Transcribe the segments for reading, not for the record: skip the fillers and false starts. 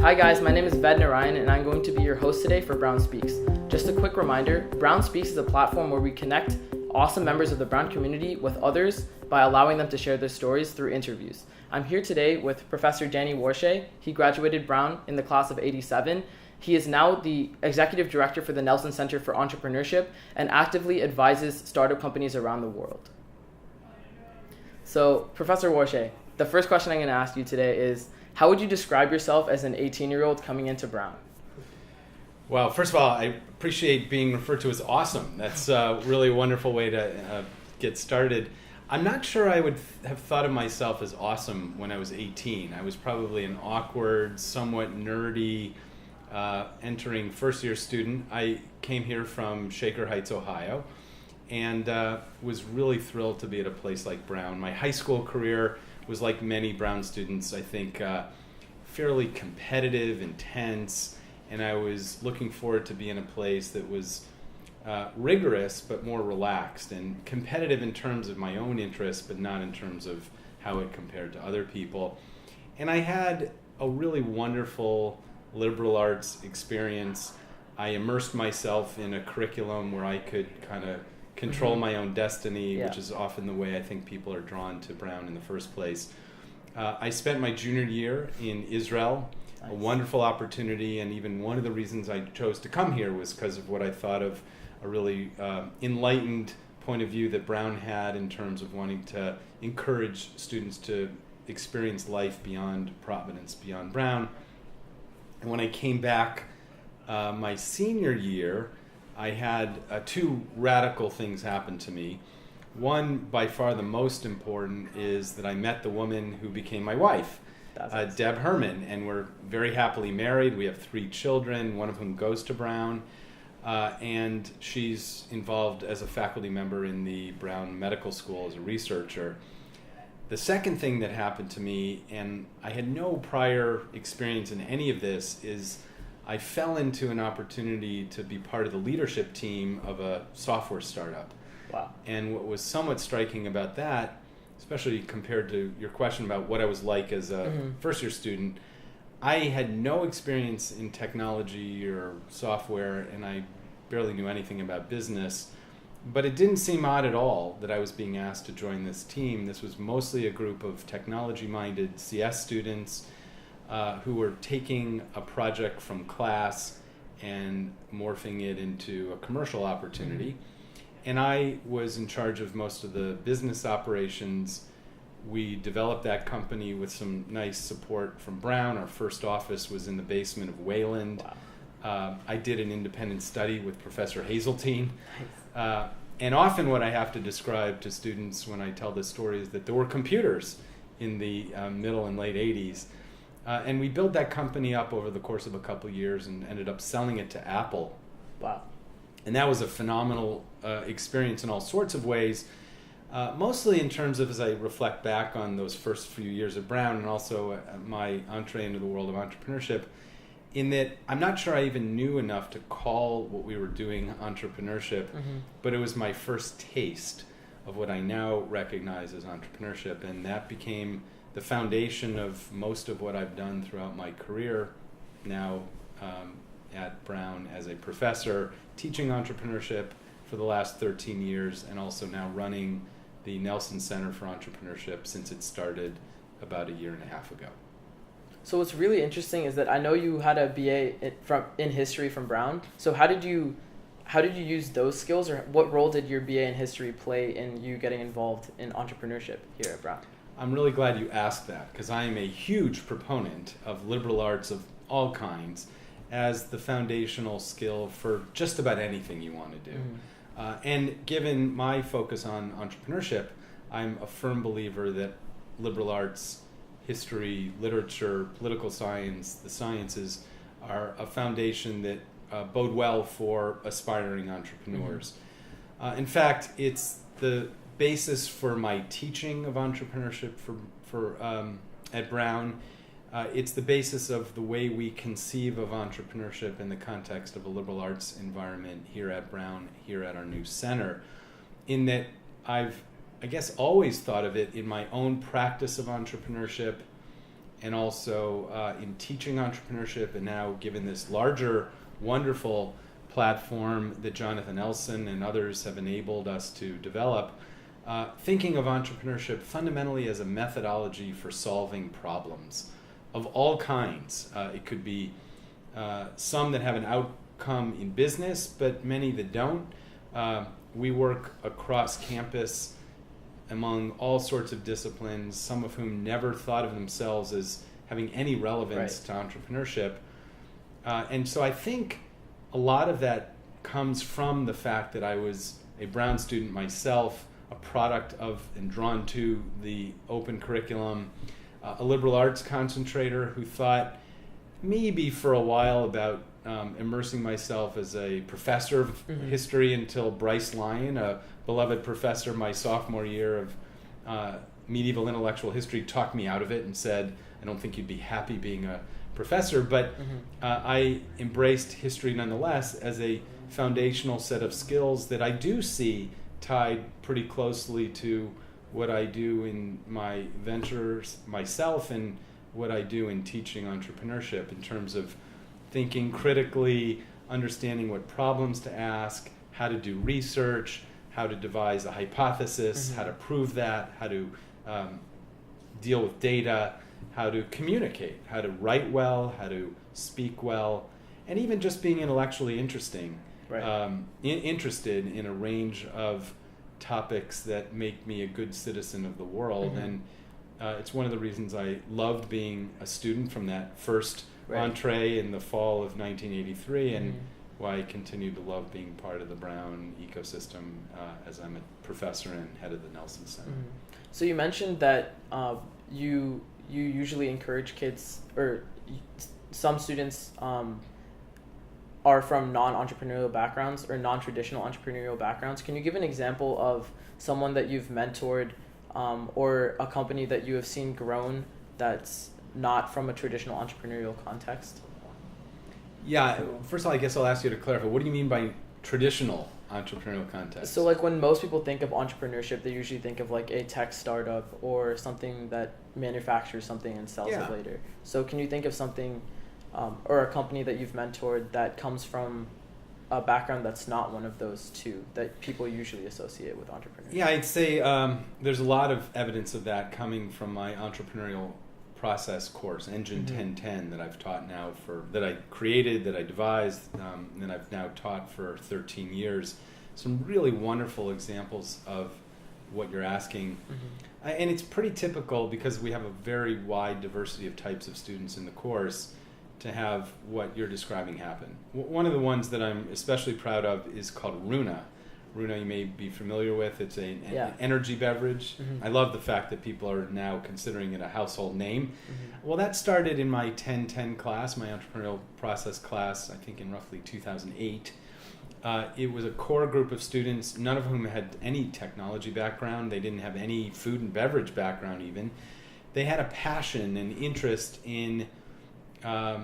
Hi guys, my name is Ved Narayan and I'm going to be your host today for Brown Speaks. Just a quick reminder, Brown Speaks is a platform where we connect awesome members of the Brown community with others by allowing them to share their stories through interviews. I'm here today with Professor Danny Warshay. He graduated Brown in the class of '87. He is now the Executive Director for the Nelson Center for Entrepreneurship and actively advises startup companies around the world. So, Professor Warshay, the first question I'm going to ask you today is, how would you describe yourself as an 18-year-old coming into Brown? Well, first of all, I appreciate being referred to as awesome. That's a really wonderful way to get started. I'm not sure I would have thought of myself as awesome when I was 18. I was probably an awkward, somewhat nerdy, entering first-year student. I came here from Shaker Heights, Ohio, and was really thrilled to be at a place like Brown. My high school career was, like many Brown students, I think, fairly competitive, intense, and I was looking forward to be in a place that was rigorous but more relaxed and competitive in terms of my own interests, but not in terms of how it compared to other people. And I had a really wonderful liberal arts experience. I immersed myself in a curriculum where I could kind of control my own destiny, which is often the way I think people are drawn to Brown in the first place. I spent my junior year in Israel, a wonderful opportunity, and even one of the reasons I chose to come here was because of what I thought of a really enlightened point of view that Brown had in terms of wanting to encourage students to experience life beyond Providence, beyond Brown. And when I came back my senior year, I had two radical things happen to me. One, by far the most important, is that I met the woman who became my wife, Deb Herman, and we're very happily married. We have 3 children, one of whom goes to Brown, and she's involved as a faculty member in the Brown Medical School as a researcher. The second thing that happened to me, and I had no prior experience in any of this, is I fell into an opportunity to be part of the leadership team of a software startup. Wow. And what was somewhat striking about that, especially compared to your question about what I was like as a first-year student, I had no experience in technology or software, and I barely knew anything about business. But it didn't seem odd at all that I was being asked to join this team. This was mostly a group of technology-minded CS students who were taking a project from class and morphing it into a commercial opportunity. And I was in charge of most of the business operations. We developed that company with some nice support from Brown. Our first office was in the basement of Wayland. Wow. I did an independent study with Professor Hazeltine. Nice. And often what I have to describe to students when I tell this story is that there were computers in the middle and late 80s. And we built that company up over the course of a couple of years and ended up selling it to Apple. Wow. And that was a phenomenal experience in all sorts of ways, mostly in terms of, as I reflect back on those first few years at Brown and also my entree into the world of entrepreneurship, in that I'm not sure I even knew enough to call what we were doing entrepreneurship, but it was my first taste of what I now recognize as entrepreneurship, and that became the foundation of most of what I've done throughout my career now at Brown as a professor, teaching entrepreneurship for the last 13 years, and also now running the Nelson Center for Entrepreneurship since it started about a year and a half ago. So what's really interesting is that I know you had a BA in history from Brown. So how did you use those skills, or what role did your BA in history play in you getting involved in entrepreneurship here at Brown? I'm really glad you asked that, because I am a huge proponent of liberal arts of all kinds as the foundational skill for just about anything you want to do. And given my focus on entrepreneurship, I'm a firm believer that liberal arts, history, literature, political science, the sciences are a foundation that bode well for aspiring entrepreneurs. In fact, it's the basis for my teaching of entrepreneurship at Brown. It's the basis of the way we conceive of entrepreneurship in the context of a liberal arts environment here at Brown, here at our new center, in that I've, I guess, always thought of it in my own practice of entrepreneurship and also in teaching entrepreneurship, and now given this larger, wonderful platform that Jonathan Nelson and others have enabled us to develop, thinking of entrepreneurship fundamentally as a methodology for solving problems of all kinds. It could be some that have an outcome in business, but many that don't. We work across campus among all sorts of disciplines, some of whom never thought of themselves as having any relevance to entrepreneurship. And so I think a lot of that comes from the fact that I was a Brown student myself, a product of and drawn to the open curriculum, a liberal arts concentrator who thought maybe for a while about immersing myself as a professor of history until Bryce Lyon, a beloved professor my sophomore year of medieval intellectual history, talked me out of it and said, I don't think you'd be happy being a professor, but I embraced history nonetheless as a foundational set of skills that I do see tied pretty closely to what I do in my ventures myself and what I do in teaching entrepreneurship in terms of thinking critically, understanding what problems to ask, how to do research, how to devise a hypothesis, how to prove that, how to deal with data, how to communicate, how to write well, how to speak well, and even just being intellectually interesting, interested in a range of topics that make me a good citizen of the world. And it's one of the reasons I loved being a student from that first entree in the fall of 1983, and why I continue to love being part of the Brown ecosystem as I'm a professor and head of the Nelson Center. So you mentioned that you usually encourage kids, or some students are from non-entrepreneurial backgrounds or non-traditional entrepreneurial backgrounds. Can you give an example of someone that you've mentored or a company that you have seen grown that's not from a traditional entrepreneurial context? Yeah, first of all, I guess I'll ask you to clarify. What do you mean by traditional entrepreneurial context? So like when most people think of entrepreneurship, they usually think of like a tech startup or something that manufactures something and sells it later. So can you think of something or a company that you've mentored that comes from a background that's not one of those two that people usually associate with entrepreneurship? Yeah, I'd say there's a lot of evidence of that coming from my entrepreneurial process course, Engine 1010, that I've taught now that I created, that I devised, and that I've now taught for 13 years. Some really wonderful examples of what you're asking. And it's pretty typical, because we have a very wide diversity of types of students in the course, to have what you're describing happen. One of the ones that I'm especially proud of is called Runa. Runa, you may be familiar with. It's an energy beverage. I love the fact that people are now considering it a household name. Well, that started in my 1010 class, my entrepreneurial process class, I think in roughly 2008. It was a core group of students, none of whom had any technology background. They didn't have any food and beverage background even. They had a passion and interest in a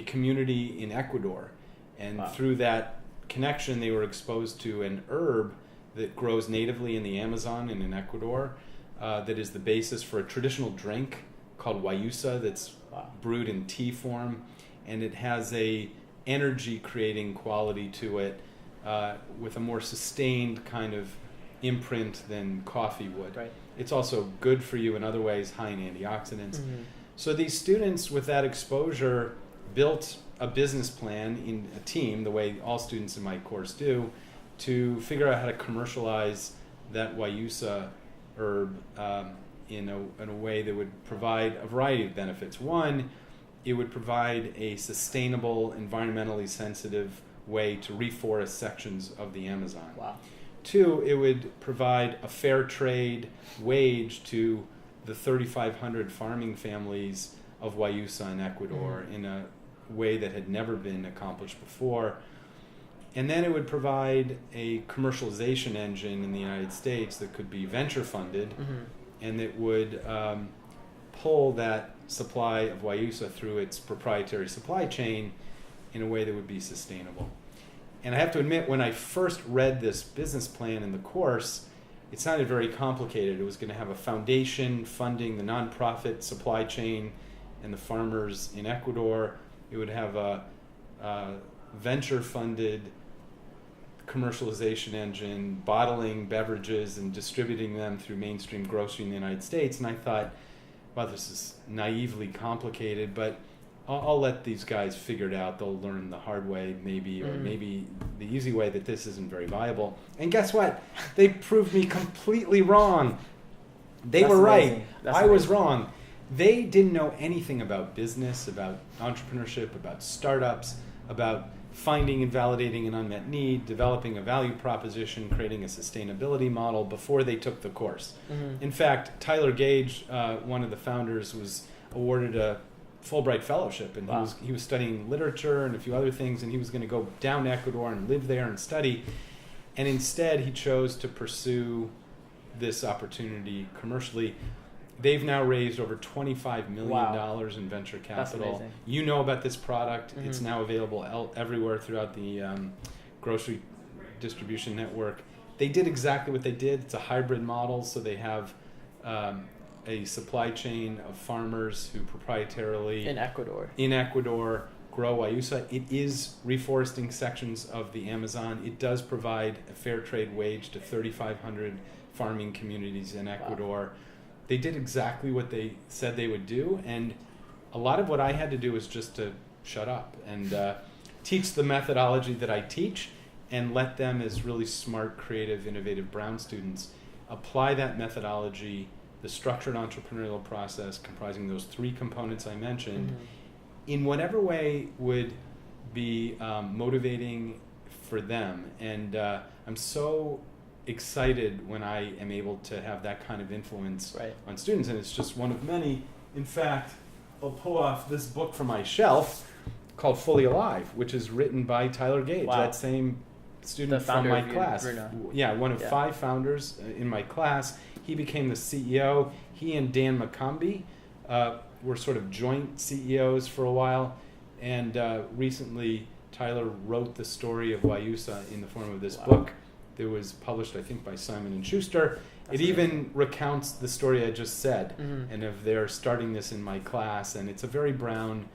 community in Ecuador. And through that connection, they were exposed to an herb that grows natively in the Amazon and in Ecuador that is the basis for a traditional drink called guayusa that's brewed in tea form. And it has a energy creating quality to it with a more sustained kind of imprint than coffee would. It's also good for you in other ways, high in antioxidants. So these students with that exposure built a business plan in a team, the way all students in my course do, to figure out how to commercialize that guayusa herb in a way that would provide a variety of benefits. One, it would provide a sustainable, environmentally sensitive way to reforest sections of the Amazon. Two, it would provide a fair trade wage to the 3,500 farming families of guayusa in Ecuador in a way that had never been accomplished before. And then it would provide a commercialization engine in the United States that could be venture funded and that would pull that supply of guayusa through its proprietary supply chain in a way that would be sustainable. And I have to admit, when I first read this business plan in the course, it sounded very complicated. It was going to have a foundation funding the nonprofit supply chain and the farmers in Ecuador. It would have a venture-funded commercialization engine, bottling beverages and distributing them through mainstream grocery in the United States. And I thought, wow, this is naively complicated, but I'll let these guys figure it out. They'll learn the hard way, maybe, or maybe the easy way, that this isn't very viable. And guess what? They proved me completely wrong. They were right. I was wrong. They didn't know anything about business, about entrepreneurship, about startups, about finding and validating an unmet need, developing a value proposition, creating a sustainability model before they took the course. In fact, Tyler Gage, one of the founders, was awarded a Fulbright Fellowship, and he was studying literature and a few other things, and he was going to go down to Ecuador and live there and study. And instead, he chose to pursue this opportunity commercially. They've now raised over $25 million in venture capital. You know about this product. It's now available everywhere throughout the grocery distribution network. They did exactly what they did. It's a hybrid model, so they have a supply chain of farmers who proprietarily in Ecuador grow guayusa. It is reforesting sections of the Amazon. It does provide a fair trade wage to 3,500 farming communities in Ecuador. They did exactly what they said they would do, and a lot of what I had to do was just to shut up and teach the methodology that I teach, and let them, as really smart, creative, innovative Brown students, apply that methodology, the structured entrepreneurial process comprising those three components I mentioned, in whatever way would be motivating for them. And I'm so excited when I am able to have that kind of influence on students, and it's just one of many. In fact, I'll pull off this book from my shelf called Fully Alive, which is written by Tyler Gage, that same student from my class. One of 5 founders in my class. He became the CEO. He and Dan McCombie were sort of joint CEOs for a while, and recently Tyler wrote the story of guayusa in the form of this book. It was published, I think, by Simon & Schuster. It even recounts the story I just said, and of their starting this in my class. And it's a very Brown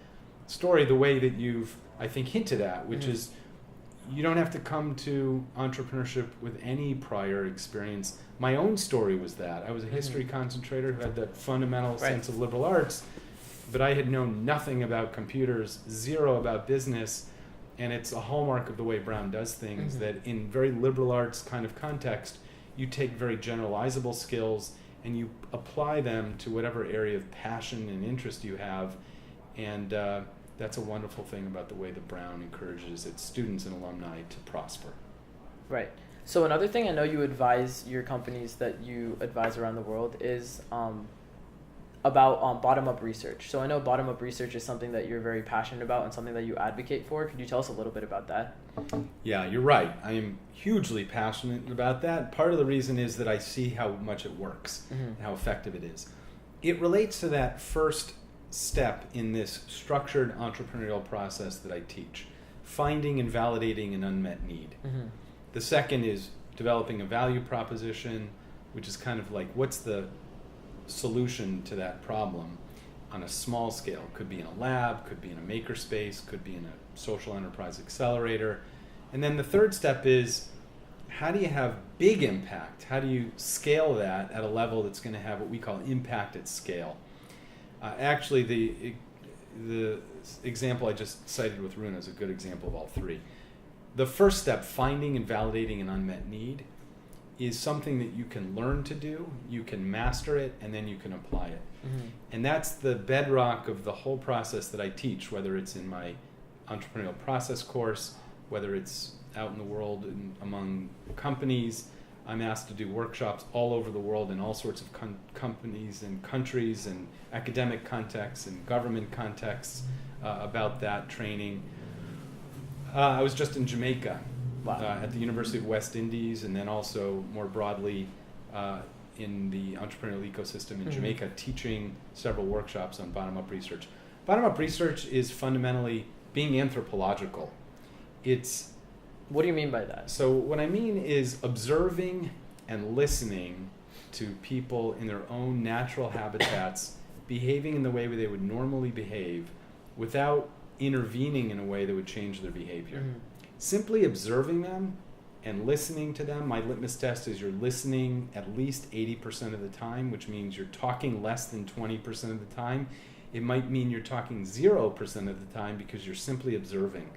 story, the way that you've, I think, hinted at, which is you don't have to come to entrepreneurship with any prior experience. My own story was that. I was a history concentrator who had that fundamental sense of liberal arts, but I had known nothing about computers, zero about business. And it's a hallmark of the way Brown does things, that in very liberal arts kind of context, you take very generalizable skills and you apply them to whatever area of passion and interest you have. And that's a wonderful thing about the way that Brown encourages its students and alumni to prosper. Right. So another thing I know you advise your companies that you advise around the world is about bottom-up research. So I know bottom-up research is something that you're very passionate about and something that you advocate for. Could you tell us a little bit about that? Yeah, you're right. I am hugely passionate about that. Part of the reason is that I see how much it works, and how effective it is. It relates to that first step in this structured entrepreneurial process that I teach, finding and validating an unmet need. The second is developing a value proposition, which is kind of like, what's the solution to that problem on a small scale? Could be in a lab, could be in a makerspace, could be in a social enterprise accelerator. And then the third step is, how do you have big impact? How do you scale that at a level that's going to have what we call impact at scale? Actually, the example I just cited with Runa is a good example of all three. The first step, finding and validating an unmet need, is something that you can learn to do, you can master it, and then you can apply it. And that's the bedrock of the whole process that I teach, whether it's in my entrepreneurial process course, whether it's out in the world and among companies. I'm asked to do workshops all over the world in all sorts of companies and countries and academic contexts and government contexts about that training. I was just in Jamaica. At the University of West Indies, and then also more broadly in the entrepreneurial ecosystem in Jamaica, teaching several workshops on bottom-up research. Bottom-up research is fundamentally being anthropological. What do you mean by that? So what I mean is observing and listening to people in their own natural habitats, behaving in the way they would normally behave without intervening in a way that would change their behavior. Simply observing them and listening to them. My litmus test is you're listening at least 80% of the time, which means you're talking less than 20% of the time. It might mean you're talking 0% of the time because you're simply observing.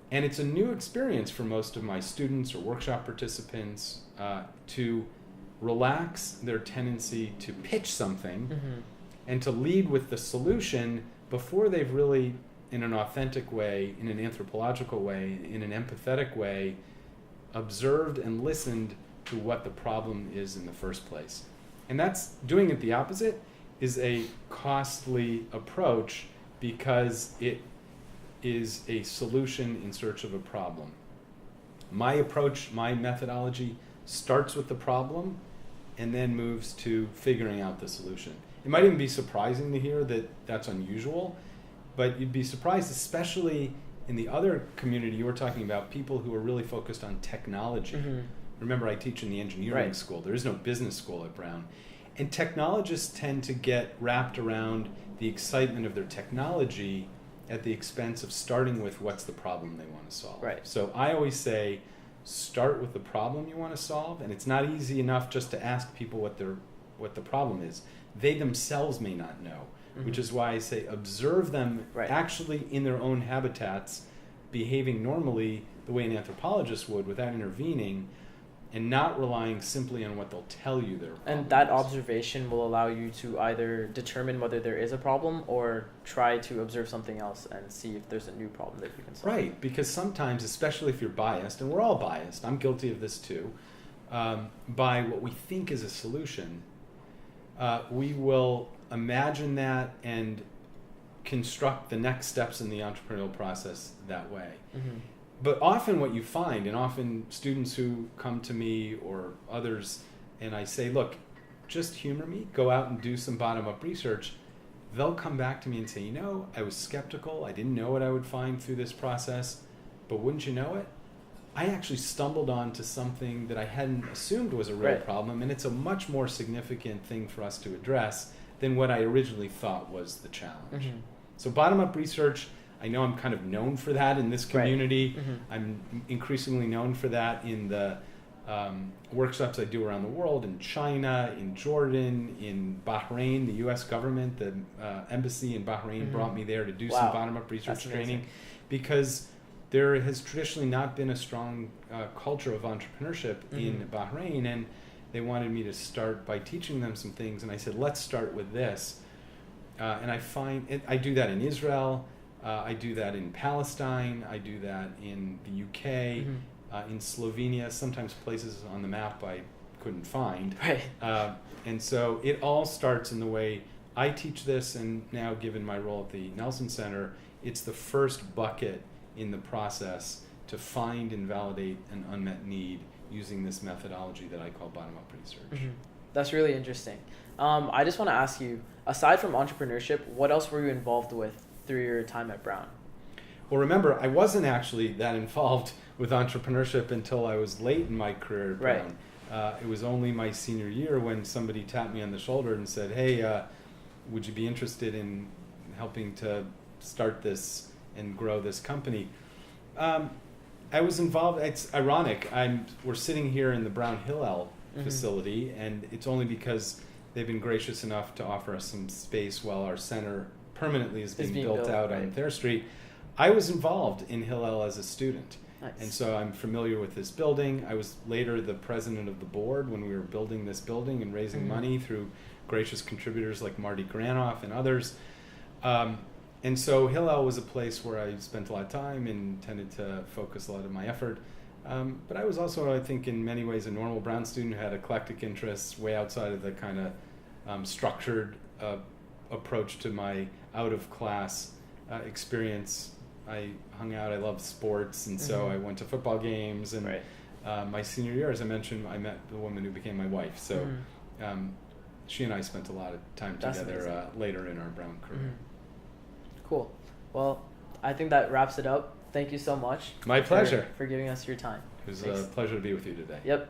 And it's a new experience for most of my students or workshop participants to relax their tendency to pitch something and to lead with the solution before they've really, in an authentic way, in an anthropological way, in an empathetic way, observed and listened to what the problem is in the first place. And that's doing it the opposite is a costly approach because it is a solution in search of a problem. My approach, my methodology starts with the problem and then moves to figuring out the solution. It might even be surprising to hear that that's unusual, but you'd be surprised, especially in the other community you were talking about, people who are really focused on technology. Remember, I teach in the engineering school. There is no business school at Brown. And technologists tend to get wrapped around the excitement of their technology at the expense of starting with what's the problem they want to solve. So I always say, start with the problem you want to solve, and it's not easy enough just to ask people what the problem is. They themselves may not know, which is why I say observe them actually in their own habitats, behaving normally the way an anthropologist would without intervening, and not relying simply on what they'll tell you their problem And that is. observation will allow you to either determine whether there is a problem or try to observe something else and see if there's a new problem that you can solve. Right, because sometimes, especially if you're biased, and we're all biased, I'm guilty of this too, by what we think is a solution, we will imagine that and construct the next steps in the entrepreneurial process that way. But often what you find, and often students who come to me or others, and I say, look, just humor me, go out and do some bottom-up research, they'll come back to me and say, you know, I was skeptical, I didn't know what I would find through this process, but wouldn't you know it? I actually stumbled onto something that I hadn't assumed was a real problem, and it's a much more significant thing for us to address than what I originally thought was the challenge. So bottom-up research, I know I'm kind of known for that in this community. I'm increasingly known for that in the workshops I do around the world, in China, in Jordan, in Bahrain. The U.S. government, the embassy in Bahrain brought me there to do some bottom-up research training because there has traditionally not been a strong culture of entrepreneurship in Bahrain, and they wanted me to start by teaching them some things, and I said, let's start with this. And I find, I do that in Israel, I do that in Palestine, I do that in the UK, in Slovenia, sometimes places on the map I couldn't find. And so it all starts in the way I teach this, and now given my role at the Nelson Center, it's the first bucket in the process to find and validate an unmet need using this methodology that I call bottom-up research. That's really interesting. I just want to ask you, aside from entrepreneurship, what else were you involved with through your time at Brown? Well, remember, I wasn't actually that involved with entrepreneurship until I was late in my career at Brown. It was only my senior year when somebody tapped me on the shoulder and said, hey, would you be interested in helping to start this and grow this company? I was involved. It's ironic. We're sitting here in the Brown Hillel facility, and it's only because they've been gracious enough to offer us some space while our center permanently is being built out on Thayer Street. I was involved in Hillel as a student. And so I'm familiar with this building. I was later the president of the board when we were building this building and raising money through gracious contributors like Marty Granoff and others. And so Hillel was a place where I spent a lot of time and tended to focus a lot of my effort. But I was also, I think, in many ways a normal Brown student who had eclectic interests way outside of the kind of structured approach to my out-of-class experience. I hung out, I loved sports, and so I went to football games. And my senior year, as I mentioned, I met the woman who became my wife. So she and I spent a lot of time together later in our Brown career. Cool. Well, I think that wraps it up. Thank you so much. My pleasure. For giving us your time. It was a pleasure to be with you today. Yep.